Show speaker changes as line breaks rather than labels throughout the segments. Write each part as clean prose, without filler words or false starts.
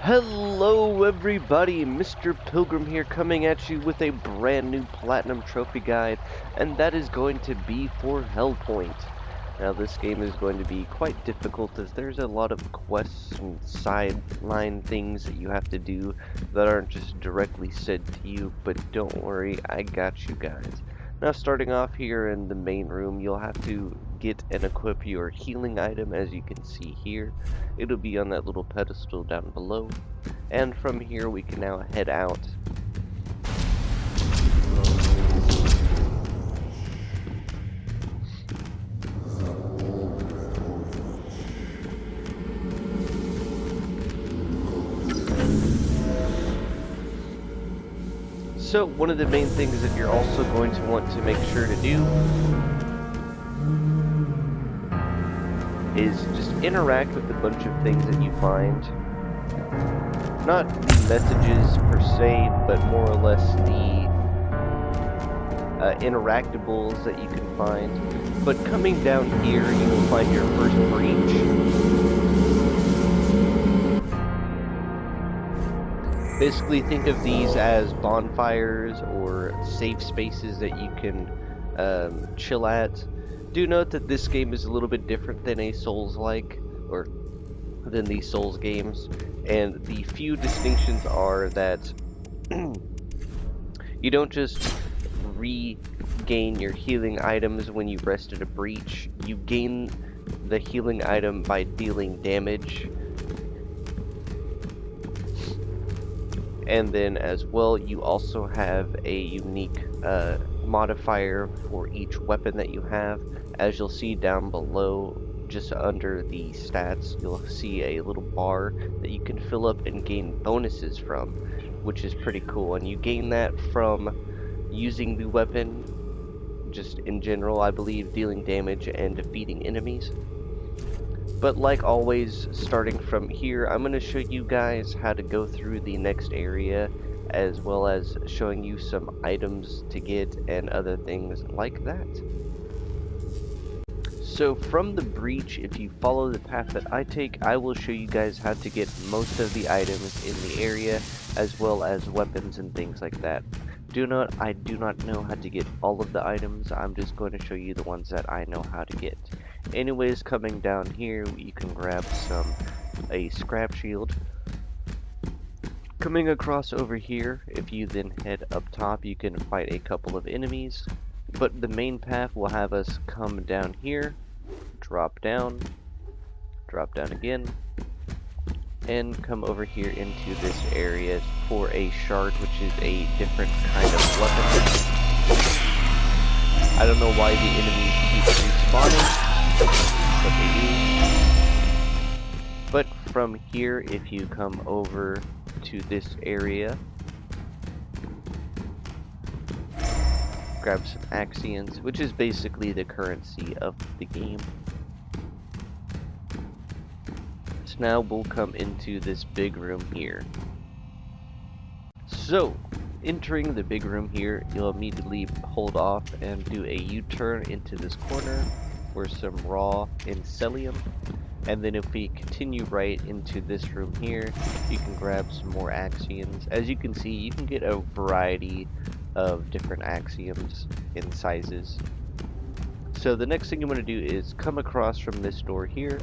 Hello everybody, Mr. Pilgrim here coming at you with a brand new Platinum Trophy guide, and that is going to be for Hellpoint. Now this game is going to be quite difficult as there's a lot of quests and sideline things that you have to do that aren't just directly said to you, but don't worry, I got you guys. Now starting off here in the main room, you'll have to get and equip your healing item as you can see here. It'll be on that little pedestal down below. And from here we can now head out. So one of the main things that you're also going to want to make sure to do is just interact with a bunch of things that you find. Not the messages per se, but more or less the interactables that you can find. But coming down here, you will find your first breach. Basically, think of these as bonfires or safe spaces that you can chill at. Do note that this game is a little bit different than a Souls-like, or than the Souls games, and the few distinctions are that you don't just regain your healing items when you rest at a breach. You gain the healing item by dealing damage. And then as well, you also have a unique modifier for each weapon that you have. As you'll see down below, just under the stats, you'll see a little bar that you can fill up and gain bonuses from, which is pretty cool. And you gain that from using the weapon, just in general, I believe, dealing damage and defeating enemies. But like always, starting from here, I'm going to show you guys how to go through the next area, as well as showing you some items to get and other things like that. So from the breach, if you follow the path that I take, I will show you guys how to get most of the items in the area, as well as weapons and things like that. I do not know how to get all of the items. I'm just going to show you the ones that I know how to get. Anyways, coming down here, you can grab a scrap shield. Coming across over here, if you then head up top, you can fight a couple of enemies. But the main path will have us come down here, drop down again, and come over here into this area for a shard, which is a different kind of weapon. I don't know why the enemies keep respawning, but they do. But from here, if you come over to this area, grab some Axions, which is basically the currency of the game. So now we'll come into this big room here. So, entering the big room here, you'll immediately hold off and do a U-turn into this corner for some raw Incelium. And then if we continue right into this room here, you can grab some more Axions. As you can see, you can get a variety of different axioms in sizes. So the next thing you want to do is come across from this door here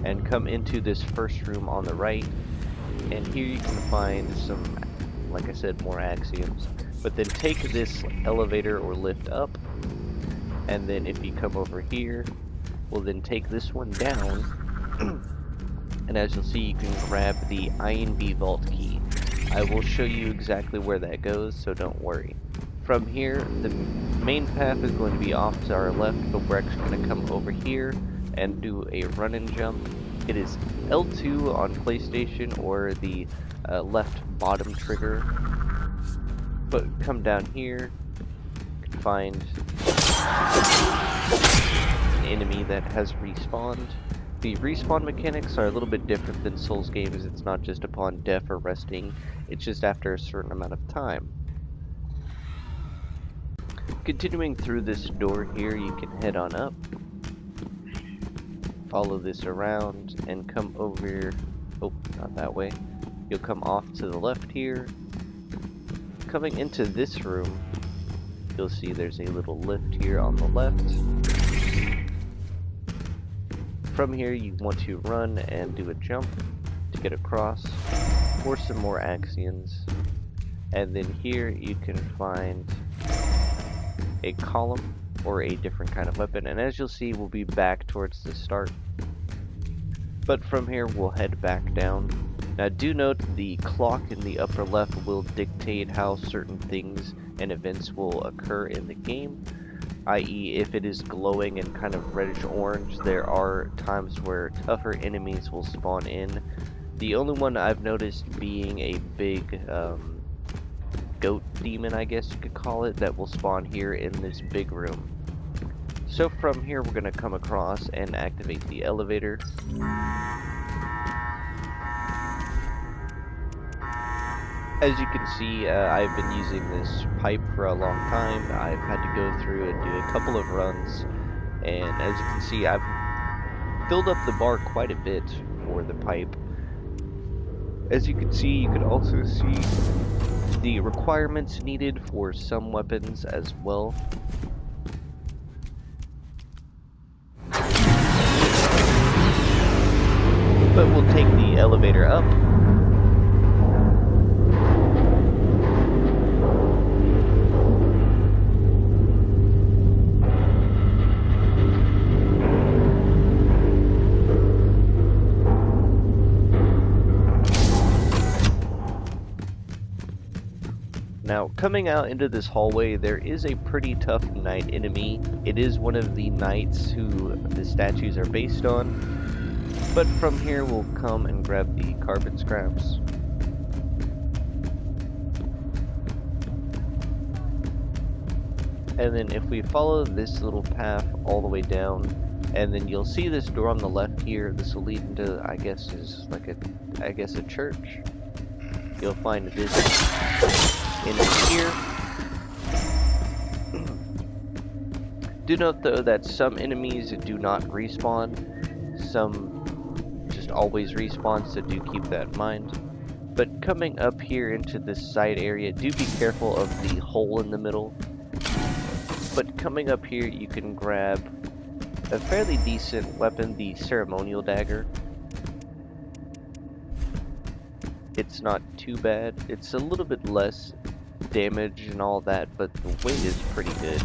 and come into this first room on the right, and here you can find some, like I said, more axioms. But then take this elevator or lift up, and then if you come over here, we'll then take this one down, and as you'll see, you can grab the INB vault key. I will show you exactly where that goes, so don't worry. From here, the main path is going to be off to our left, but we're actually going to come over here and do a run and jump. It is L2 on PlayStation or the left bottom trigger. But come down here, you can find an enemy that has respawned. The respawn mechanics are a little bit different than Souls games. It's not just upon death or resting, it's just after a certain amount of time. Continuing through this door here, you can head on up, follow this around, and come over, oh, not that way, You'll come off to the left here. Coming into this room, you'll see there's a little lift here on the left. From here, you want to run and do a jump to get across for some more Axions. And then here you can find a column or a different kind of weapon. And as you'll see, we'll be back towards the start. But from here, we'll head back down. Now do note the clock in the upper left will dictate how certain things and events will occur in the game, i.e. if it is glowing and kind of reddish orange, there are times where tougher enemies will spawn in. The only one I've noticed being a big goat demon, I guess you could call it, that will spawn here in this big room. So from here we're going to come across and activate the elevator. As you can see, I've been using this pipe for a long time. I've had to go through and do a couple of runs, and as you can see, I've filled up the bar quite a bit for the pipe. As you can see, you can also see the requirements needed for some weapons as well. But we'll take the elevator up. Now, coming out into this hallway, there is a pretty tough knight enemy. It is one of the knights who the statues are based on. But from here, we'll come and grab the carbon scraps. And then if we follow this little path all the way down, and then you'll see this door on the left here. This will lead into, I guess, is like a church. You'll find this in here. Do note though that some enemies do not respawn, some just always respawn, so do keep that in mind. But coming up here into this side area, do be careful of the hole in the middle. But coming up here, you can grab a fairly decent weapon, the ceremonial dagger. It's not too bad. It's a little bit less damage and all that, but the weight is pretty good.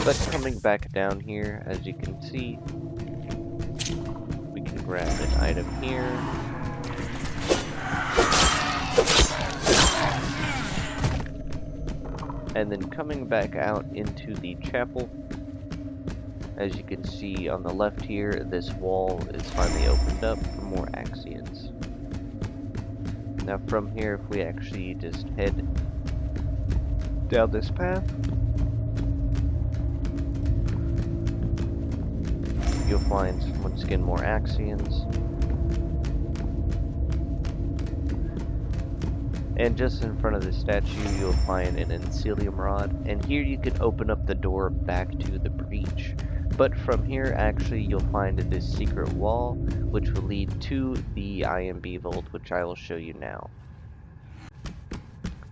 But coming back down here, as you can see, we can grab an item here. And then coming back out into the chapel, as you can see on the left here, this wall is finally opened up for more Axions. Now from here, if we actually just head down this path, you'll find, once again, more Axions. And just in front of the statue, you'll find an Ensilium rod. And here you can open up the door back to the breach. But from here, actually, you'll find this secret wall, which will lead to the IMB vault, which I will show you now.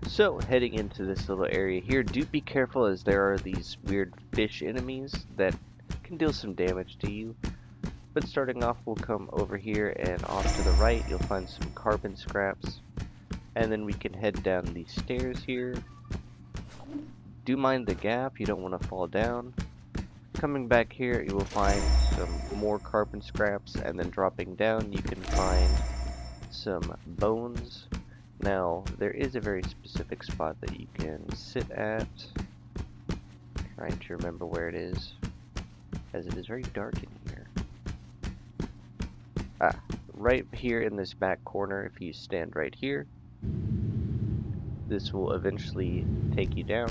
So, heading into this little area here, do be careful as there are these weird fish enemies that can deal some damage to you. But starting off, we'll come over here, and off to the right, you'll find some carbon scraps. And then we can head down these stairs here. Do mind the gap, you don't want to fall down. Coming back here, you will find some more carbon scraps, and then dropping down, you can find some bones. Now, there is a very specific spot that you can sit at. Trying to remember where it is, as it is very dark in here. Right here in this back corner, if you stand right here, this will eventually take you down.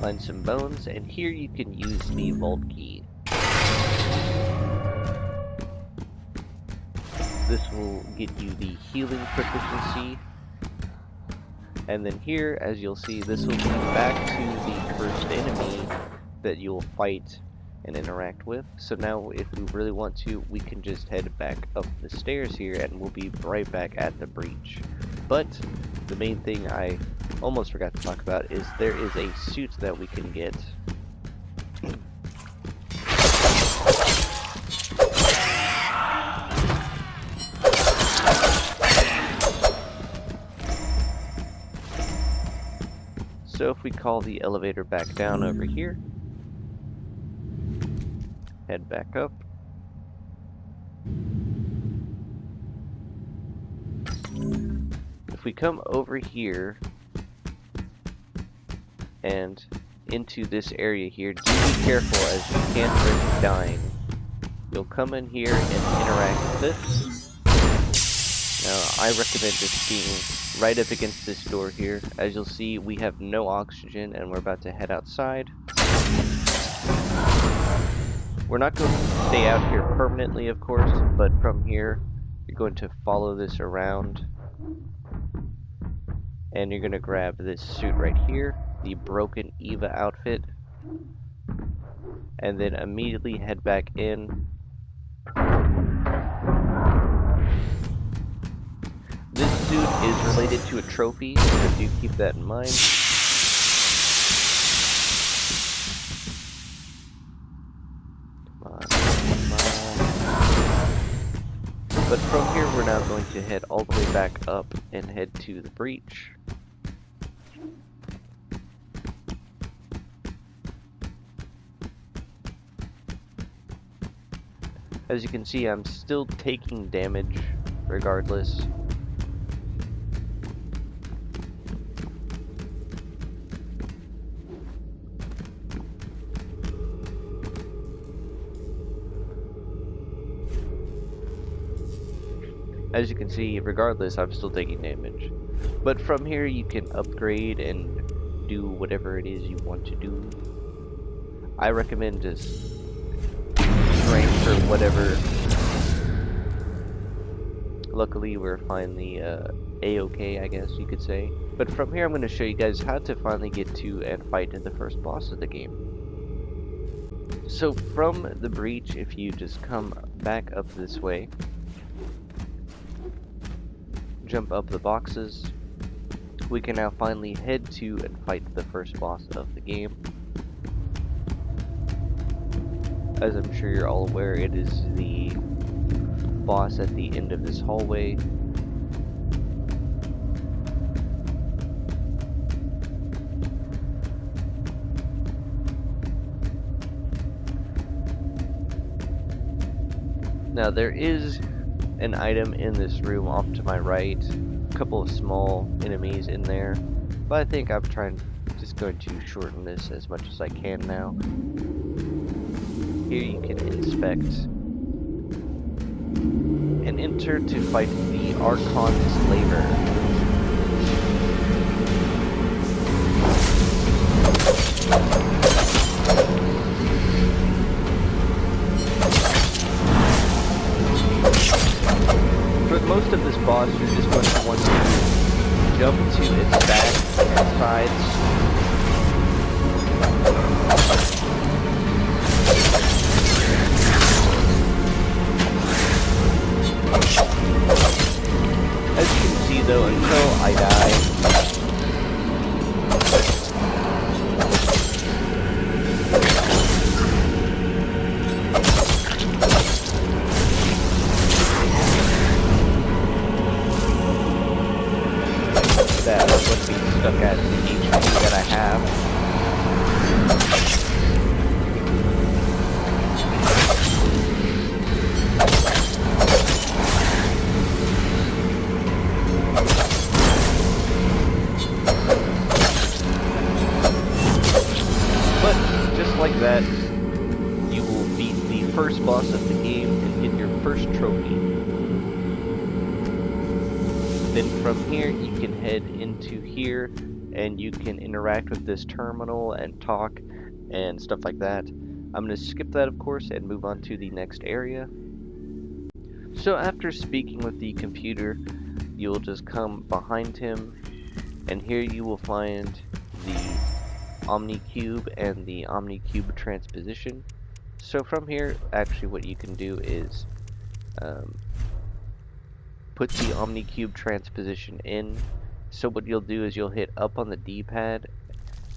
Find some bones, and here you can use the vault key. This will get you the healing proficiency. And then here, as you'll see, this will lead back to the first enemy that you'll fight and interact with. So now if we really want to, we can just head back up the stairs here and we'll be right back at the breach. But the main thing I almost forgot to talk about is there is a suit that we can get. So if we call the elevator back down over here, head back up. If we come over here and into this area here, do be careful as you can risk dying. You'll come in here and interact with this. Now I recommend just being right up against this door here. As you'll see, we have no oxygen and we're about to head outside. We're not going to stay out here permanently, of course, but from here, you're going to follow this around. And you're going to grab this suit right here, the Broken Eva outfit. And then immediately head back in. This suit is related to a trophy, so do keep that in mind. But from here, we're now going to head all the way back up and head to the breach. As you can see, I'm still taking damage regardless. As you can see, regardless, I'm still taking damage. But from here, you can upgrade and do whatever it is you want to do. I recommend just strength or whatever. Luckily, we're finally A-okay, I guess you could say. But from here, I'm going to show you guys how to finally get to and fight the first boss of the game. So from the breach, if you just come back up this way, jump up the boxes, we can now finally head to and fight the first boss of the game. As I'm sure you're all aware, it is the boss at the end of this hallway. Now there is an item in this room off to my right, a couple of small enemies in there, but I think I'm just going to shorten this as much as I can now. Here you can inspect and enter to fight the Archon Slaver. For most of this boss, you're just going to want to jump to its back and sides. As you can see though, until I die, that I wouldn't be stuck at the HP that I have. But just like that, you will beat the first boss of the game and get your first trophy. Then from here, you can head into here and you can interact with this terminal and talk and stuff like that. I'm going to skip that, of course, and move on to the next area. So after speaking with the computer, you'll just come behind him, and here you will find the Omni Cube and the Omni Cube transposition. So from here, actually what you can do is put the Omnicube transposition in. So what you'll do is you'll hit up on the D-pad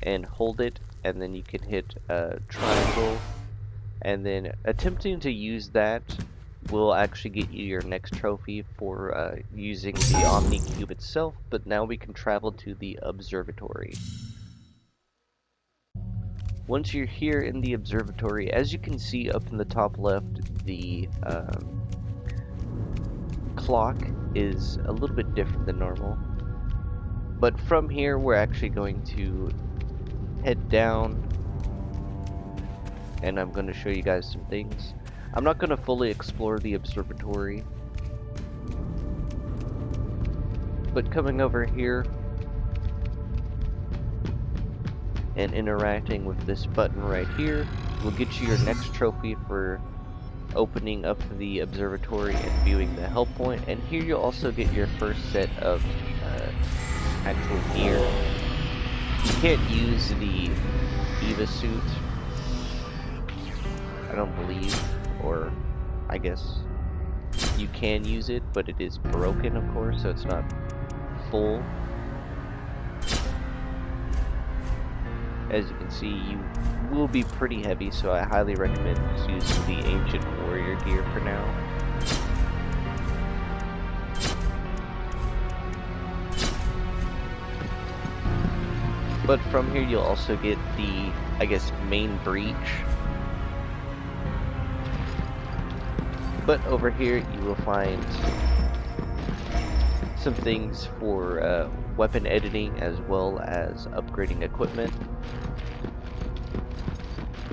and hold it, and then you can hit triangle, and then attempting to use that will actually get you your next trophy for using the Omnicube itself, but now we can travel to the observatory. Once you're here in the observatory, as you can see up in the top left, the clock is a little bit different than normal. But from here, we're actually going to head down, and I'm going to show you guys some things. I'm not going to fully explore the observatory, but coming over here and interacting with this button right here will get you your next trophy for opening up the observatory and viewing the Hellpoint. And here you'll also get your first set of actual gear. You can't use the Eva suit, I don't believe, or I guess you can use it, but it is broken, of course, so it's not full. As you can see, you will be pretty heavy, so I highly recommend just using the Ancient Warrior gear for now. But from here you'll also get the, I guess, main breach. But over here you will find some things for weapon editing as well as upgrading equipment.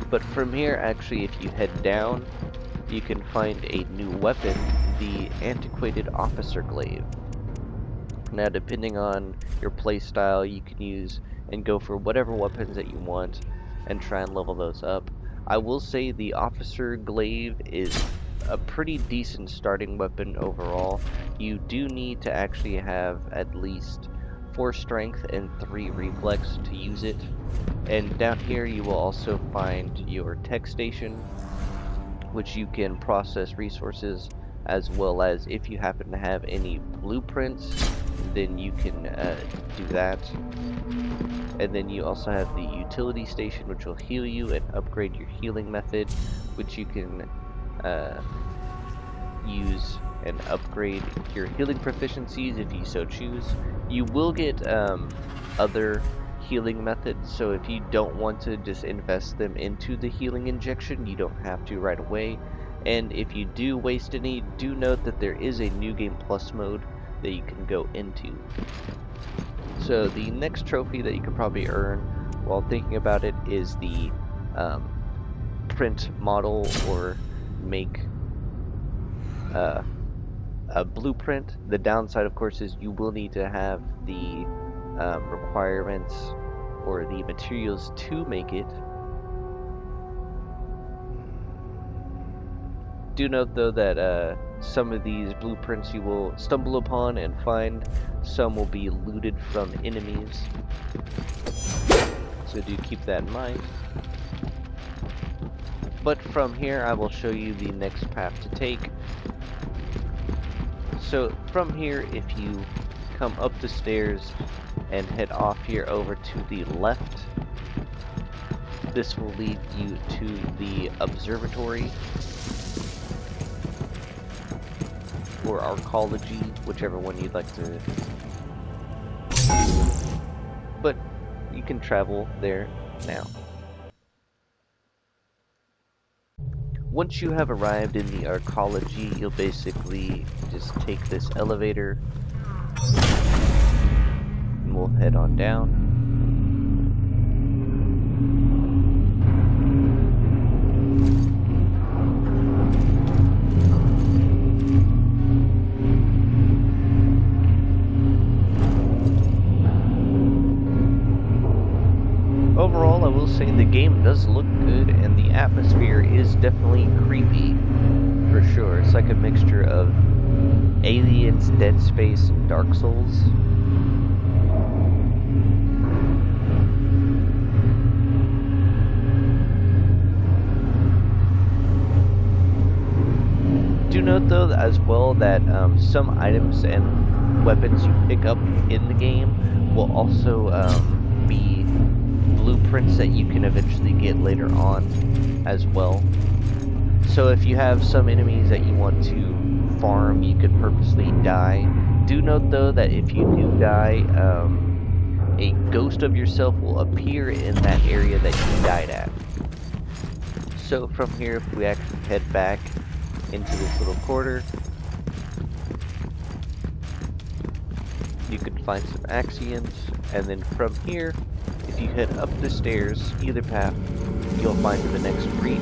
But from here, actually, if you head down, you can find a new weapon, the Antiquated Officer Glaive. Now, depending on your playstyle, you can use and go for whatever weapons that you want and try and level those up. I will say the Officer Glaive is a pretty decent starting weapon overall. You do need to actually have at least 4 strength and 3 reflex to use it. And down here you will also find your tech station, which you can process resources, as well as if you happen to have any blueprints, then you can do that. And then you also have the utility station, which will heal you and upgrade your healing method, which you can use and upgrade your healing proficiencies if you so choose. You will get other healing methods, so if you don't want to just invest them into the healing injection, you don't have to right away. And if you do waste any, do note that there is a new game plus mode that you can go into. So the next trophy that you could probably earn while thinking about it is the print model or make a blueprint. The downside, of course, is you will need to have the requirements or the materials to make it. Do note though that some of these blueprints you will stumble upon and find, some will be looted from enemies, so do keep that in mind. But from here I will show you the next path to take. So from here, if you come up the stairs and head off here over to the left, this will lead you to the observatory, or Arcology, whichever one you'd like to. But you can travel there now. Once you have arrived in the Arcology, you'll basically just take this elevator and we'll head on down. Overall, I will say the game does look good, and the atmosphere is definitely creepy, for sure. It's like a mixture of Aliens, Dead Space, and Dark Souls. Do note though as well that some items and weapons you pick up in the game will also be blueprints that you can eventually get later on as well. So if you have some enemies that you want to farm, you could purposely die. Do note though that if you do die, a ghost of yourself will appear in that area that you died at. So from here, if we actually head back into this little corridor, you can find some Axions, and then from here, if you head up the stairs, either path, you'll find the next breach.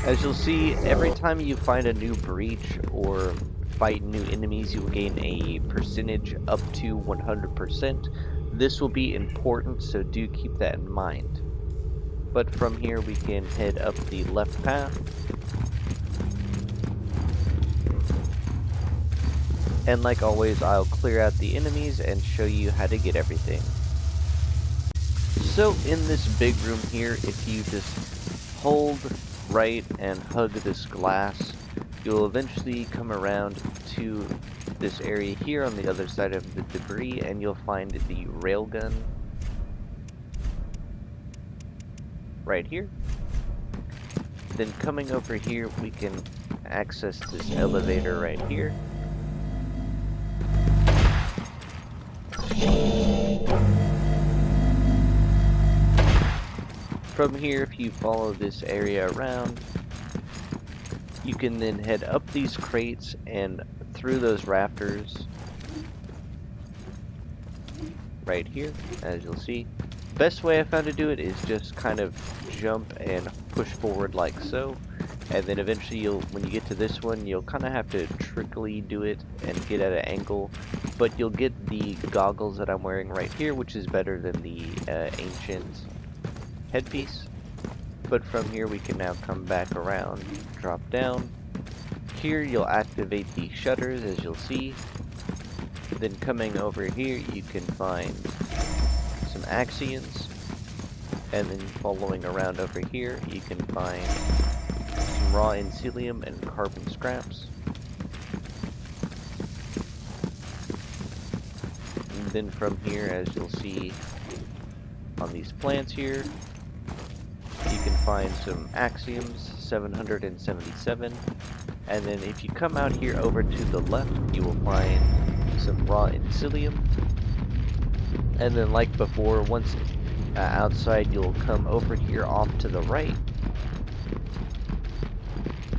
As you'll see, every time you find a new breach or fight new enemies, you will gain a percentage up to 100%. This will be important, so do keep that in mind. But from here we can head up the left path. And like always, I'll clear out the enemies and show you how to get everything. So in this big room here, if you just hold right and hug this glass, you'll eventually come around to this area here on the other side of the debris, and you'll find the railgun right here. Then coming over here, we can access this elevator right here. From here, if you follow this area around, you can then head up these crates and through those rafters right here, as you'll see. Best way I found to do it is just kind of jump and push forward like so, and then eventually when you get to this one, you'll kind of have to trickily do it and get at an angle, but you'll get the goggles that I'm wearing right here, which is better than the ancient headpiece. But from here we can now come back around, drop down. Here you'll activate the shutters, as you'll see. Then coming over here you can find some Axions, and then following around over here you can find some raw Ensilium and carbon scraps. And then from here, as you'll see on these plants here, you can find some axioms, 777, and then if you come out here over to the left, you will find some raw Ensilium, and then like before, once outside, you'll come over here off to the right,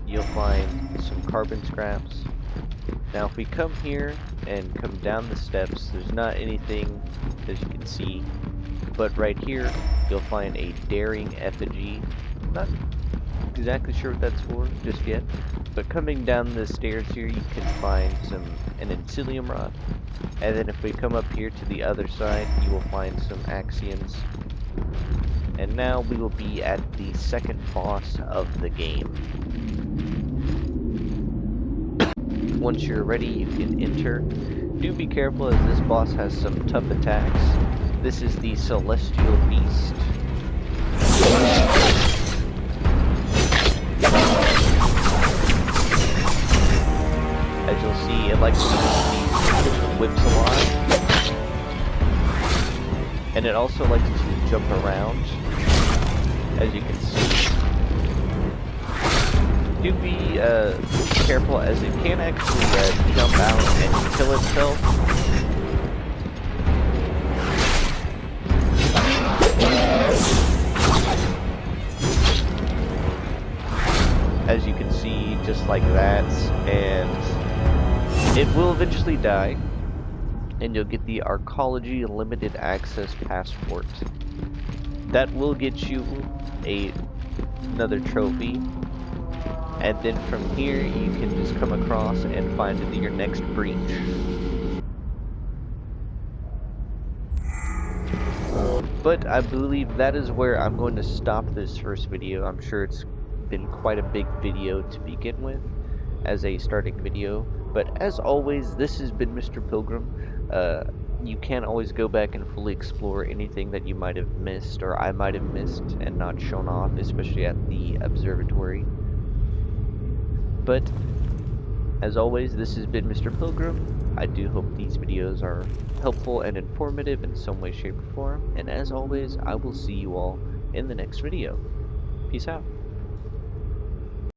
you'll find some carbon scraps. Now if we come here and come down the steps, there's not anything, as you can see, but right here you'll find a daring effigy. Not exactly sure what that's for just yet, but coming down the stairs here you can find an Ensilium rod, and then if we come up here to the other side, you will find some Axions. And now we will be at the second boss of the game. Once you're ready, you can enter. Do be careful, as this boss has some tough attacks. This is the Celestial Beast. As you'll see, it likes to use these whips a lot. And it also likes to jump around, as you can see. Do be careful, as it can actually jump out and kill itself. As you can see, just like that, and it will eventually die, and you'll get the Arcology limited access passport. That will get you another trophy. And then from here, you can just come across and find your next breach. But I believe that is where I'm going to stop this first video. I'm sure it's been quite a big video to begin with, as a starting video. But as always, this has been Mr. Pilgrim. you can't always go back and fully explore anything that you might have missed or I might have missed and not shown off, especially at the observatory. But as always, this has been Mr. Pilgrim. I do hope these videos are helpful and informative in some way, shape, or form. And as always, I will see you all in the next video. Peace out.